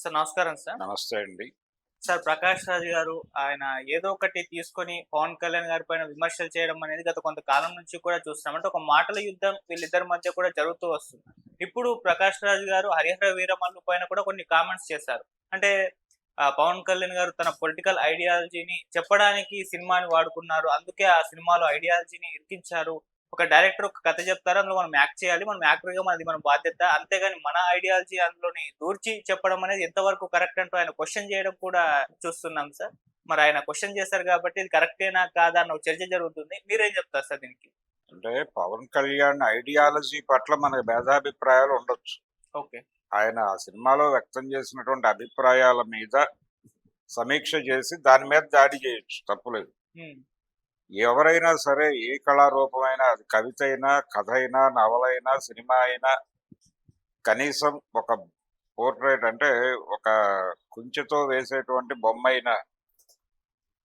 Sir నమస్కారం sir. నమస్తే అండి. సార్ 'ప్రకాష్ రాజ్' గారు ఆయన ఏదో ఒకటి తీసుకొని 'పవన్ కళ్యాణ్' గారి పైన విమర్శలు చేయడం అనేది గత కొంతకాలం నుంచి కూడా చూస్తున్నాం. అంటే ఒక మాటల యుద్ధం వీళ్ళిద్దరి మధ్య కూడా జరుగుతూ వస్తుంది. ఇప్పుడు 'ప్రకాష్ రాజ్' గారు 'హరిహర వీరమల్లు' పైన కూడా కొన్ని కామెంట్స్ చేశారు. అంటే 'పవన్ కళ్యాణ్' గారు తన పొలిటికల్ ఐడియాలజీని చెప్పడానికి సినిమాని వాడుకున్నారు. అందుకే ఆ సినిమాలో ఐడియాలజీని ఇరికించారు. ఒక డైరెక్టర్ ఒక కథ చెప్తారు. అందులో మనం యాక్ట్ చేయాలి. మనం యాక్టర్‌గా మనది మన బాధ్యత. అంతేగాని మన ఐడియాలజీ అందులోని దూర్చి చెప్పడం అనేది ఎంతవరకు కరెక్ట్ అంటూ ఆయన క్వెషన్ చేయడం కూడా చూస్తున్నాం సార్. మరి ఆయన క్వెషన్ చేశారు కాబట్టి ఇది కరెక్టేనా? కాదా? అన్న ఒక చర్చ జరుగుతుంది. మీరేం చెప్తారు సార్ దీనికి? అంటే పవన్ కళ్యాణ్ ఐడియాలజీ పట్ల మనకు భేదాభిప్రాయాలు ఉండొచ్చు. ఓకే. ఆయన ఆ సినిమాలో వ్యక్తం చేసినటువంటి అభిప్రాయాల మీద సమీక్ష చేసి దాని మీద దాడి చేయొచ్చు, తప్పులేదు. హ్మ్. ఎవరైనా సరే ఏ కళారూపమైనా, అది కవిత అయినా, కథ అయినా, నవలైనా, సినిమా అయినా, కనీసం ఒక పోర్ట్రేట్ అంటే ఒక కుంచెతో వేసేటువంటి బొమ్మైనా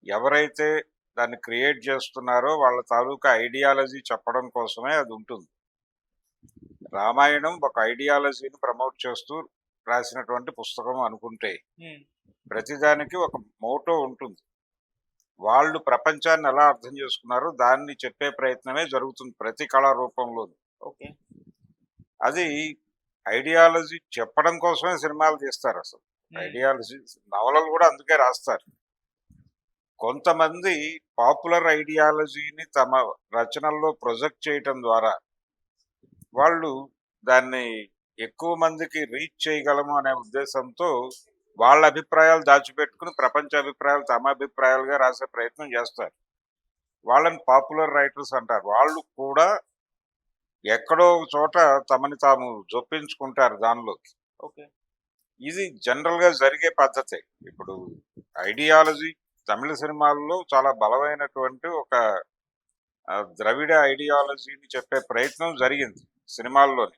ఎవరైతే దాన్ని క్రియేట్ చేస్తున్నారో వాళ్ళ తాలూకా ఐడియాలజీ చెప్పడం కోసమే అది ఉంటుంది. రామాయణం ఒక ఐడియాలజీని ప్రమోట్ చేస్తూ రాసినటువంటి పుస్తకం అనుకుంటే హ్మ్. ప్రతిదానికి ఒక మోటో ఉంటుంది. వాళ్ళు ప్రపంచాన్ని ఎలా అర్థం చేసుకున్నారో దాన్ని చెప్పే ప్రయత్నమే జరుగుతుంది ప్రతి కళారూపంలో. ఓకే. అది ఐడియాలజీ చెప్పడం కోసమే సినిమాలు తీస్తారు. అసలు హ్మ్. ఐడియాలజీ నవలలు కూడా అందుకే రాస్తారు. కొంతమంది పాపులర్ ఐడియాలజీని తమ రచనల్లో ప్రొజెక్ట్ చేయటం ద్వారా వాళ్ళు దాన్ని ఎక్కువ మందికి రీచ్ చేయగలము అనే ఉద్దేశంతో వాళ్ళ అభిప్రాయాలు దాచిపెట్టుకుని ప్రపంచ అభిప్రాయాలు తమ అభిప్రాయాలుగా రాసే ప్రయత్నం చేస్తారు. వాళ్ళని పాపులర్ రైటర్స్ అంటారు. వాళ్ళు కూడా ఎక్కడో ఒక చోట తమని తాము జొప్పించుకుంటారు దానిలోకి. ఓకే. ఇది జనరల్ గా జరిగే పద్ధతే. ఇప్పుడు ఐడియాలజీ తమిళ సినిమాల్లో చాలా బలమైనటువంటి ఒక ద్రవిడ ఐడియాలజీని చెప్పే ప్రయత్నం జరిగింది సినిమాల్లోని.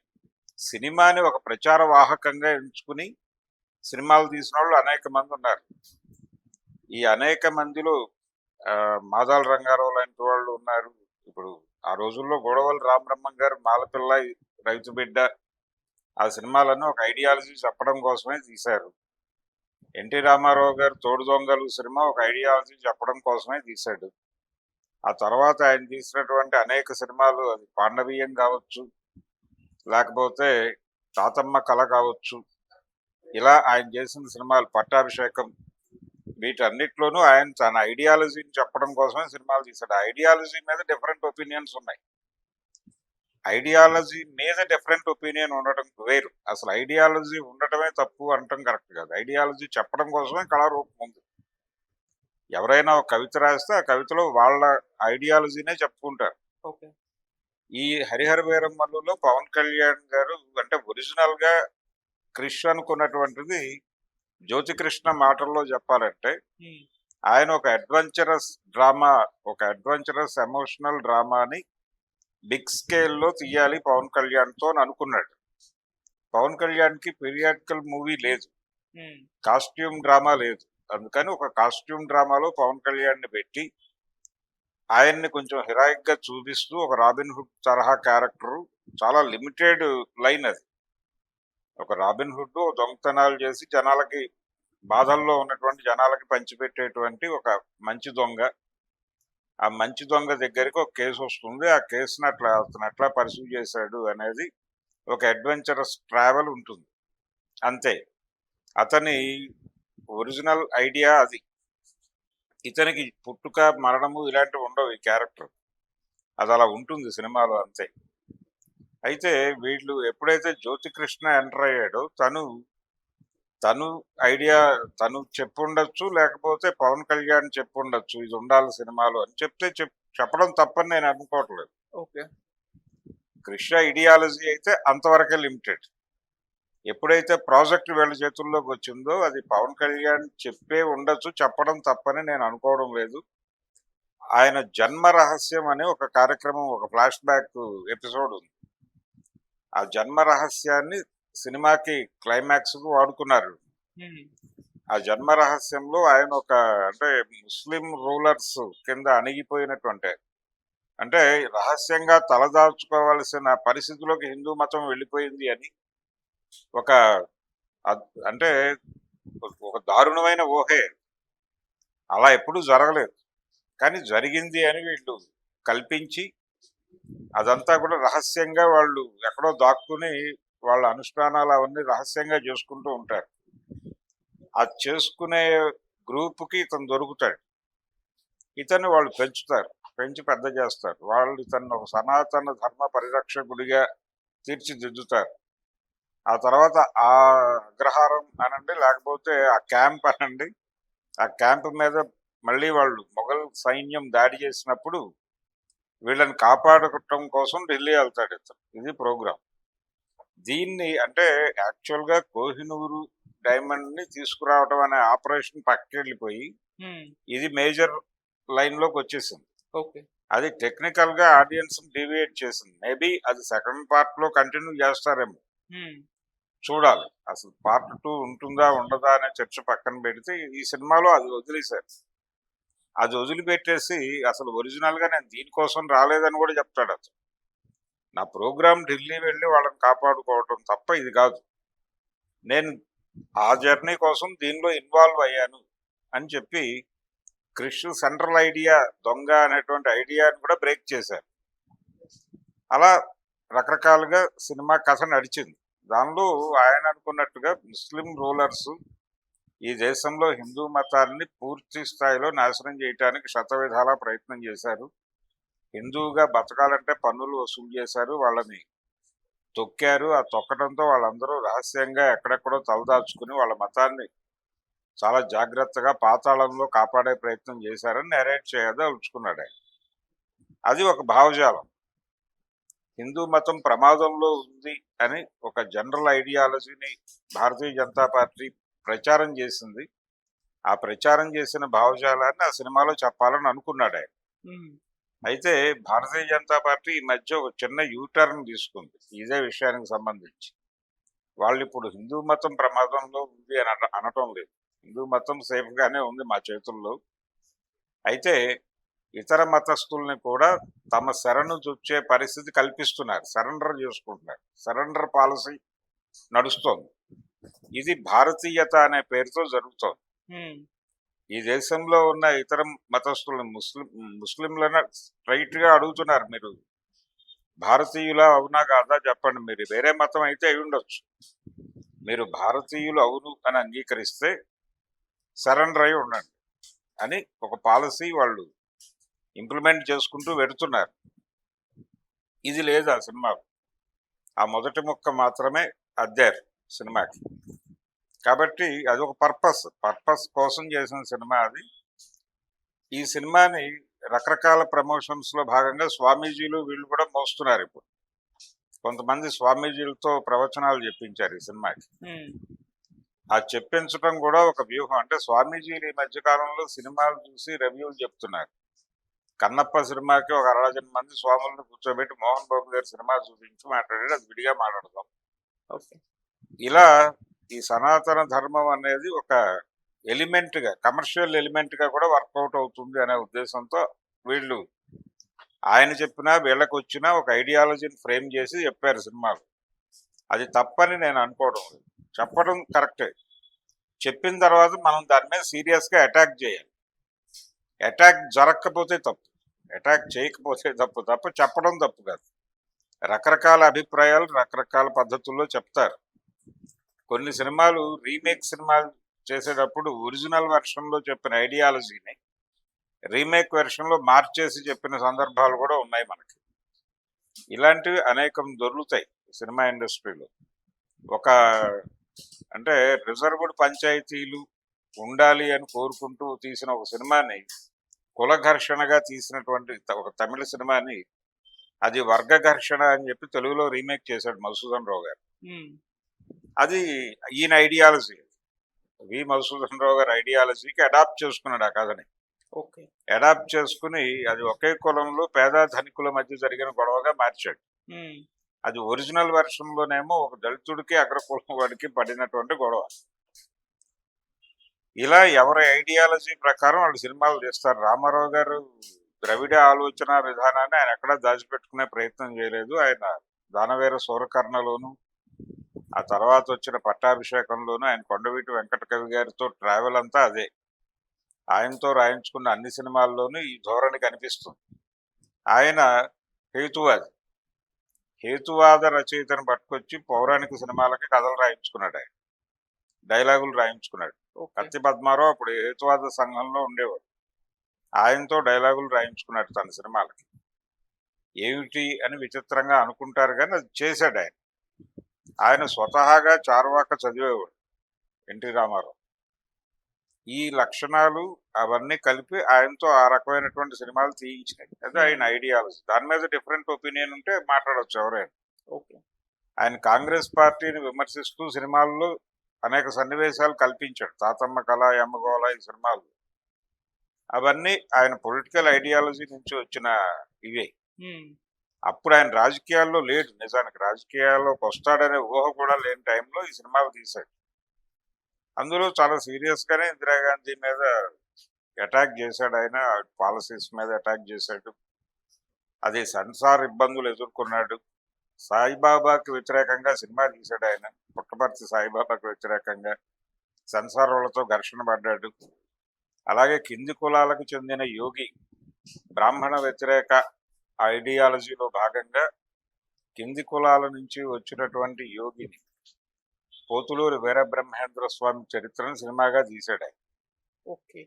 సినిమాని ఒక ప్రచార వాహకంగా ఎంచుకుని సినిమాలు తీసిన వాళ్ళు అనేక మంది ఉన్నారు. ఈ అనేక మందిలో మాదాల రంగారావు లాంటి వాళ్ళు ఉన్నారు. ఇప్పుడు ఆ రోజుల్లో గొడవలు రామబ్రహ్మం గారు మాలపిల్ల, రైతు బిడ్డ, ఆ సినిమాలన్నీ ఒక ఐడియాలజీ చెప్పడం కోసమే తీశారు. ఎన్టీ రామారావు గారు తోడు దొంగలు సినిమా ఒక ఐడియాలజీ చెప్పడం కోసమే తీశాడు. ఆ తర్వాత ఆయన తీసినటువంటి అనేక సినిమాలు, అది పాండవీయం కావచ్చు, లేకపోతే తాతమ్మ కళ కావచ్చు, ఇలా ఆయన చేసిన సినిమాలు పట్టాభిషేకం, వీటన్నిటిలోనూ ఆయన తన ఐడియాలజీని చెప్పడం కోసమే సినిమాలు తీశాడు. ఐడియాలజీ మీద డిఫరెంట్ ఒపీనియన్స్ ఉన్నాయి. ఐడియాలజీ మీద డిఫరెంట్ ఒపీనియన్ ఉండటం వేరు. అసలు ఐడియాలజీ ఉండటమే తప్పు అనటం కరెక్ట్ కాదు. ఐడియాలజీ చెప్పడం కోసమే కళారూపం ఉంది. ఎవరైనా ఒక కవిత రాస్తే ఆ కవితలో వాళ్ళ ఐడియాలజీనే చెప్పుకుంటారు. ఓకే. ఈ హరిహర వీరమల్లులో పవన్ కళ్యాణ్ గారు అంటే ఒరిజినల్ గా క్రిష్ అనుకున్నటువంటిది జ్యోతికృష్ణ మాటల్లో చెప్పాలంటే హ్మ్. ఆయన ఒక అడ్వెంచరస్ డ్రామా, ఒక అడ్వెంచరస్ ఎమోషనల్ డ్రామాని బిగ్ స్కేల్లో తీయాలి పవన్ కళ్యాణ్తో అని అనుకున్నాడు. పవన్ కళ్యాణ్కి పీరియాడికల్ మూవీ లేదు, హ్మ్. కాస్ట్యూమ్ డ్రామా లేదు. అందుకని ఒక కాస్ట్యూమ్ డ్రామాలో పవన్ కళ్యాణ్ని పెట్టి ఆయన్ని కొంచెం హెరాయిక్ గా చూపిస్తూ ఒక రాబిన్ హుడ్ తరహా క్యారెక్టర్, చాలా లిమిటెడ్ లైన్ అది. ఒక రాబిన్ హుడ్ దొంగతనాలు చేసి జనాలకి, బాధల్లో ఉన్నటువంటి జనాలకి పంచిపెట్టేటువంటి ఒక మంచి దొంగ. ఆ మంచి దొంగ దగ్గరికి ఒక కేసు వస్తుంది. ఆ కేసుని అతను అట్లా పర్సూ చేశాడు అనేది ఒక అడ్వెంచరస్ ట్రావెల్ ఉంటుంది, అంతే. అతని ఒరిజినల్ ఐడియా అది. ఇతనికి పుట్టుక మరణము ఇలాంటివి ఉండవు ఈ క్యారెక్టర్. అది అలా ఉంటుంది సినిమాలో, అంతే. అయితే వీళ్ళు ఎప్పుడైతే జ్యోతికృష్ణ ఎంటర్ అయ్యాడో తను తను ఐడియా తను చెప్పుండొచ్చు, లేకపోతే పవన్ కళ్యాణ్ చెప్పుండొచ్చు ఇది ఉండాలి సినిమాలో అని చెప్పడం తప్పని నేను అనుకోవట్లేదు. ఓకే. కృష్ణ ఐడియాలజీ అయితే అంతవరకే లిమిటెడ్. ఎప్పుడైతే ప్రాజెక్ట్ వీళ్ళ చేతుల్లోకి వచ్చిందో అది పవన్ కళ్యాణ్ చెప్పే ఉండొచ్చు, చెప్పడం తప్పని నేను అనుకోవడం లేదు. ఆయన జన్మ రహస్యం అనే ఒక కార్యక్రమం, ఒక ఫ్లాష్ బ్యాక్ ఎపిసోడ్ ఉంది. ఆ జన్మ రహస్యాన్ని సినిమాకి క్లైమాక్స్ కు వాడుకున్నారు. హ్మ్. ఆ జన్మ రహస్యంలో ఆయన ఒక అంటే ముస్లిం రూలర్స్ కింద అణిగిపోయినటువంటి, అంటే రహస్యంగా తలదాచుకోవాల్సిన పరిస్థితిలోకి హిందూ మతం వెళ్ళిపోయింది అని ఒక అంటే ఒక దారుణమైన ఊహే. అలా ఎప్పుడూ జరగలేదు. కానీ జరిగింది అని వీళ్ళు కల్పించి అదంతా కూడా రహస్యంగా వాళ్ళు ఎక్కడో దాక్కుని వాళ్ళ అనుష్ఠానాలు అవన్నీ రహస్యంగా చేసుకుంటూ ఉంటారు. అది చేసుకునే గ్రూప్‌కి ఇతను దొరుకుతాడు. ఇతన్ని వాళ్ళు పెంచుతారు. పెంచి పెద్ద చేస్తారు. వాళ్ళు ఇతన్ని ఒక సనాతన ధర్మ పరిరక్షకుడిగా తీర్చిదిద్దుతారు. ఆ తర్వాత ఆ అగ్రహారం అనండి, లేకపోతే ఆ క్యాంప్ అనండి, ఆ క్యాంప్ మీద మళ్ళీ వాళ్ళు మొఘల్ సైన్యం దాడి చేసినప్పుడు వీళ్ళని కాపాడటం కోసం ఢిల్లీ వెళ్తాడు ఇతను. ఇది ప్రోగ్రామ్. దీన్ని అంటే యాక్చువల్‌గా కోహినూరు డైమండ్‌ని తీసుకురావడం అనే ఆపరేషన్ పక్కకెళ్ళిపోయి, హ్మ్. ఇది మేజర్ లైన్‌లోకి వచ్చేసింది. ఓకే. అది టెక్నికల్‌గా ఆడియన్స్‌ని డీవియేట్ చేసింది. మేబీ అది సెకండ్ పార్ట్‌లో కంటిన్యూ చేస్తారేమో. హ్మ్. చూడాలి. అసలు పార్ట్ 2 ఉంటుందా? ఉండదా? అనే చర్చ పక్కన పెడితే ఈ సినిమాలో అది వదిలేశారు. అది వదిలిపెట్టేసి అసలు ఒరిజినల్‌గా నేను దీనికోసం రాలేదని కూడా చెప్తాడతను. నా ప్రోగ్రామ్ ఢిల్లీ వెళ్లి వాళ్ళని కాపాడుకోవటం తప్ప ఇది కాదు. నేను ఆ జర్నీ కోసం దీనిలో ఇన్వాల్వ్ అయ్యాను అని చెప్పి క్రిష్ సెంట్రల్ ఐడియా దొంగ అనేటువంటి ఐడియాని కూడా బ్రేక్ చేశారు. అలా రకరకాలుగా సినిమా కథ నడిచింది. దానిలో ఆయన అనుకున్నట్టుగా ముస్లిం రూలర్స్ ఈ దేశంలో హిందూ మతాన్ని పూర్తి స్థాయిలో నాశనం చేయడానికి శతవిధాలా ప్రయత్నం చేశారు. హిందువుగా బతకాలంటే పన్నులు వసూలు చేశారు. వాళ్ళని తొక్కారు. ఆ తొక్కడంతో వాళ్ళందరూ రహస్యంగా ఎక్కడెక్కడో తలదాచుకుని వాళ్ళ మతాన్ని చాలా జాగ్రత్తగా పాతాళంలో కాపాడే ప్రయత్నం చేశారని నెరేట్ చేయదలుచుకున్నాడు ఆయన. అది ఒక భావజాలం. హిందూ మతం ప్రమాదంలో ఉంది అని ఒక జనరల్ ఐడియాలజీని భారతీయ జనతా పార్టీ ప్రచారం చేసింది. ఆ ప్రచారం చేసిన భావజాలాన్ని ఆ సినిమాలో చెప్పాలని అనుకున్నాడు ఆయన. హ్మ్. అయితే భారతీయ జనతా పార్టీ ఈ మధ్య ఒక చిన్న యూటర్న్ తీసుకుంది ఇదే విషయానికి సంబంధించి. వాళ్ళు ఇప్పుడు హిందూ మతం ప్రమాదంలో ఉంది అని అనటం లేదు. హిందూ మతం సేఫ్ గానే ఉంది మా చేతుల్లో. అయితే ఇతర మతస్థుల్ని కూడా తమ శరణు చొచ్చే పరిస్థితి కల్పిస్తున్నారు. సరెండర్ చేసుకుంటున్నారు. సరెండర్ పాలసీ నడుస్తోంది. ఇది భారతీయత అనే పేరుతో జరుగుతోంది. హ్మ్. ఈ దేశంలో ఉన్న ఇతర మతస్థులను ముస్లింలను స్ట్రైట్ గా అడుగుతున్నారు, మీరు భారతీయులా అవునా కాదా చెప్పండి, మీరు వేరే మతం అయితే అయి ఉండొచ్చు, మీరు భారతీయులు అవును అని అంగీకరిస్తే సరెండర్ అయి ఉండండి అని ఒక పాలసీ వాళ్ళు ఇంప్లిమెంట్ చేసుకుంటూ వెడుతున్నారు. ఇది లేదు ఆ సినిమాలో. ఆ మొదటి ముక్క మాత్రమే అద్దారు సినిమాకి. కాబట్టి అది ఒక పర్పస్ కోసం చేసిన సినిమా అది. ఈ సినిమాని రకరకాల ప్రమోషన్స్ లో భాగంగా స్వామీజీలు వీళ్ళు కూడా మోస్తున్నారు. ఇప్పుడు కొంతమంది స్వామీజీలతో ప్రవచనాలు చెప్పించారు ఈ సినిమాకి. హ్మ్. ఆ చెప్పించడం కూడా ఒక వ్యూహం. అంటే స్వామీజీలు ఈ మధ్య కాలంలో సినిమాలు చూసి రివ్యూలు చెప్తున్నారు. కన్నప్ప సినిమాకి ఒక 60 మంది స్వాములను కూర్చోబెట్టి మోహన్ బాబు గారి సినిమా చూపించి మాట్లాడాడు. అది విడిగా మాట్లాడదాం. ఓకే. ఇలా ఈ సనాతన ధర్మం అనేది ఒక ఎలిమెంట్ గా, కమర్షియల్ ఎలిమెంట్ గా కూడా వర్కౌట్ అవుతుంది అనే ఉద్దేశంతో వీళ్ళు ఆయన చెప్పినా వీళ్ళకి వచ్చినా ఒక ఐడియాలజీని ఫ్రేమ్ చేసి చెప్పారు సినిమాలు. అది తప్పని నేను అనుకోవడం లేదు. చెప్పడం కరెక్టే. చెప్పిన తర్వాత మనం దాని మీద సీరియస్ గా అటాక్ చేయాలి. అటాక్ జరగకపోతే తప్పు, అటాక్ చేయకపోతే తప్ప చెప్పడం తప్పు కాదు. రకరకాల అభిప్రాయాలు రకరకాల పద్ధతుల్లో చెప్తారు. కొన్ని సినిమాలు రీమేక్ సినిమాలు చేసేటప్పుడు ఒరిజినల్ వెర్షన్ లో చెప్పిన ఐడియాలజీని రీమేక్ వెర్షన్ లో మార్చేసి చెప్పిన సందర్భాలు కూడా ఉన్నాయి మనకి. ఇలాంటివి అనేకం దొరుకుతాయి సినిమా ఇండస్ట్రీలో. ఒక అంటే రిజర్వ్డ్ పంచాయతీలు ఉండాలి అని కోరుకుంటూ తీసిన ఒక సినిమాని కుల ఘర్షణగా తీసినటువంటి ఒక తమిళ సినిమాని అది వర్గ ఘర్షణ అని చెప్పి తెలుగులో రీమేక్ చేశాడు మధుసూదన్ రావు గారు. హ్మ్. అది ఈయన ఐడియాలజీ. వి మధుసూదన్ రావు గారి ఐడియాలజీకి అడాప్ట్ చేసుకున్నాడు ఆ కథని. ఓకే. అడాప్ట్ చేసుకుని అది ఒకే కులంలో పేద ధనికుల మధ్య జరిగిన గొడవగా మార్చాడు. హ్మ్. అది ఒరిజినల్ వెర్షన్ లోనేమో ఒక దళితుడికి అగ్రకులం వాడికి పడినటువంటి గొడవ. ఇలా ఎవరి ఐడియాలజీ ప్రకారం వాళ్ళు సినిమాలు తీస్తారు. రామారావు గారు ద్రవిడ ఆలోచన విధానాన్ని ఆయన ఎక్కడా దాచిపెట్టుకునే ప్రయత్నం చేయలేదు. ఆయన దానవేర సూరకర్ణలోను ఆ తర్వాత వచ్చిన పట్టాభిషేకంలోనూ ఆయన కొండవీటి వెంకట కవి గారితో ట్రావెల్ అంతా అదే. ఆయనతో రాయించుకున్న అన్ని సినిమాల్లోనూ ఈ ధోరణి కనిపిస్తుంది. ఆయన హేతువాది. హేతువాద రచయితను పట్టుకొచ్చి పౌరాణిక సినిమాలకి కథలు రాయించుకున్నాడు ఆయన. డైలాగులు రాయించుకున్నాడు. ఓకే. కత్తి పద్మారావు అప్పుడు హేతువాద సంఘంలో ఉండేవాడు. ఆయనతో డైలాగులు రాయించుకున్నాడు తన సినిమాలకి. ఏమిటి అని విచిత్రంగా అనుకుంటారు కానీ అది చేశాడు ఆయన. ఆయన స్వతహాగా చార్వాక చదివేవాడు ఎన్టీ రామారావు. ఈ లక్షణాలు అవన్నీ కలిపి ఆయనతో ఆ రకమైనటువంటి సినిమాలు తీయించినాయి. అదే ఆయన ఐడియాలజీ. దాని మీద డిఫరెంట్ ఒపీనియన్ ఉంటే మాట్లాడొచ్చు ఎవరైనా. ఓకే. ఆయన కాంగ్రెస్ పార్టీని విమర్శిస్తూ సినిమాల్లో అనేక సన్నివేశాలు కల్పించాడు. తాతమ్మ కళ, యమ్మగోళ ఈ సినిమాలు. అవన్నీ ఆయన పొలిటికల్ ఐడియాలజీ నుంచి వచ్చిన ఇవే. ఉమ్. అప్పుడు ఆయన రాజకీయాల్లో లేడు. నిజానికి రాజకీయాల్లోకి వస్తాడనే ఊహ కూడా లేని టైంలో ఈ సినిమాలు తీశాడు. అందులో చాలా సీరియస్ గానే ఇందిరాగాంధీ మీద అటాక్ చేశాడు ఆయన. పాలసీస్ మీద అటాక్ చేశాడు. అదే సెన్సార్ ఇబ్బందులు ఎదుర్కొన్నాడు. సాయిబాబాకి వ్యతిరేకంగా సినిమా తీశాడు ఆయన. పుట్టపర్తి సాయిబాబాకి వ్యతిరేకంగా సెన్సార్ వాళ్ళతో ఘర్షణ పడ్డాడు. అలాగే కింది కులాలకు చెందిన యోగి, బ్రాహ్మణ వ్యతిరేక ఐడియాలజీలో భాగంగా కింది కులాల నుంచి వచ్చినటువంటి యోగిని, పోతులూరి వీరబ్రహ్మేంద్ర స్వామి చరిత్రను సినిమాగా తీశాడు ఆయన. ఓకే.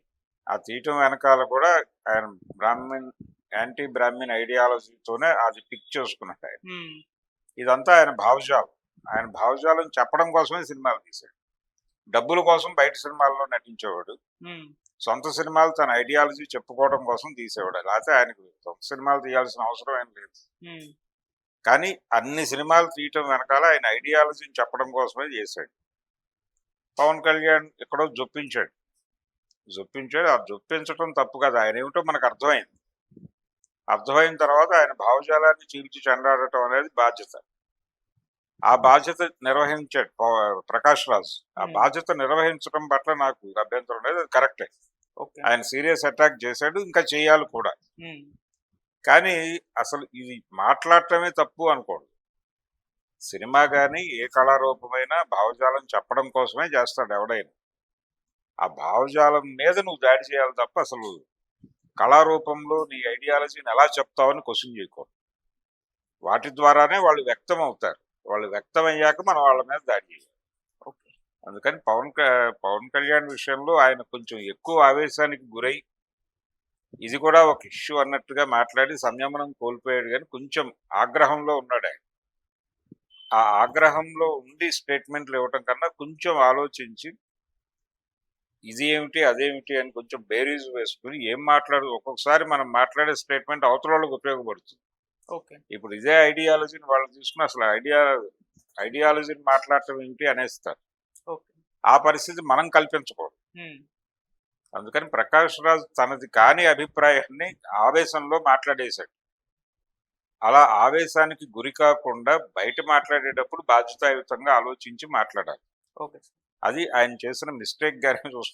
ఆ తీయటం వెనకాల కూడా ఆయన యాంటీ బ్రాహ్మిన్ ఐడియాలజీతోనే అది పిక్ చేసుకున్నాడు ఆయన. ఉమ్. ఇదంతా ఆయన భావజాలం. ఆయన భావజాలం చెప్పడం కోసమే సినిమాలు తీశాడు. డబ్బుల కోసం బయట సినిమాల్లో నటించేవాడు. ఉమ్. సొంత సినిమాలు తన ఐడియాలజీ చెప్పుకోవడం కోసం తీసేవాడు. లేకపోతే ఆయనకు సొంత సినిమాలు తీయాల్సిన అవసరం ఏం లేదు. ఉమ్. కానీ అన్ని సినిమాలు తీయటం వెనకాల ఆయన ఐడియాలజీని చెప్పడం కోసమే చేశాడు. పవన్ కళ్యాణ్ ఎక్కడో జొప్పించాడు. ఆ జొప్పించడం తప్పు కదా. ఆయన ఏమిటో మనకు అర్థమైంది. అర్థమైన తర్వాత ఆయన భావజాలాన్ని చీల్చి చెండాడటం అనేది బాధ్యత. ఆ బాధ్యత నిర్వహించాడు ప్రకాష్ రాజ్. ఆ బాధ్యత నిర్వహించడం పట్ల నాకు అభ్యంతరం లేదు. అది కరెక్టే. ఓకే. ఆయన సీరియస్ అటాక్ చేశాడు. ఇంకా చేయాలి కూడా. ఉమ్. కానీ అసలు ఇది మాట్లాడటమే తప్పు అనుకోండి. సినిమా కానీ ఏ కళారూపమైనా భావజాలం చెప్పడం కోసమే చేస్తాడు ఎవడైనా. ఆ భావజాలం మీద నువ్వు దాడి చేయాలి తప్ప అసలు కళారూపంలో నీ ఐడియాలజీని ఎలా చెప్తావని క్వశ్చన్ చేయకూడదు. వాటి ద్వారానే వాళ్ళు వ్యక్తం అవుతారు. వాళ్ళు వ్యక్తం అయ్యాక మనం వాళ్ళ మీద దాడి చేయాలి. ఓకే. అందుకని పవన్ కళ్యాణ్ విషయంలో ఆయన కొంచెం ఎక్కువ ఆవేశానికి గురై ఇది కూడా ఒక ఇష్యూ అన్నట్టుగా మాట్లాడి సంయమనం కోల్పోయాడు. కానీ కొంచెం ఆగ్రహంలో ఉన్నాడు ఆయన. ఆ ఆగ్రహంలో ఉండి స్టేట్మెంట్లు ఇవ్వటం కన్నా కొంచెం ఆలోచించి ఇది ఏమిటి అదేమిటి అని కొంచెం బేరీజు వేసుకుని ఏం ఒక్కొక్కసారి మనం మాట్లాడే స్టేట్మెంట్ అవతల వాళ్ళకి ఉపయోగపడుతుంది. ఓకే. ఇప్పుడు ఇదే ఐడియాలజీని వాళ్ళు తీసుకుని అసలు ఐడియాలజీని మాట్లాడటం ఏంటి అనేస్తారు. ఓకే. ఆ పరిస్థితి మనం కల్పించకూడదు. ఉమ్. అందుకని ప్రకాష్ రాజ్ తనది కాని అభిప్రాయాన్ని ఆవేశంలో మాట్లాడేశాడు. అలా ఆవేశానికి గురి కాకుండా బయట మాట్లాడేటప్పుడు బాధ్యతాయుతంగా ఆలోచించి మాట్లాడాలి. ఓకే. అది ఆయన చేసిన మిస్టేక్ గానే చూస్తాను.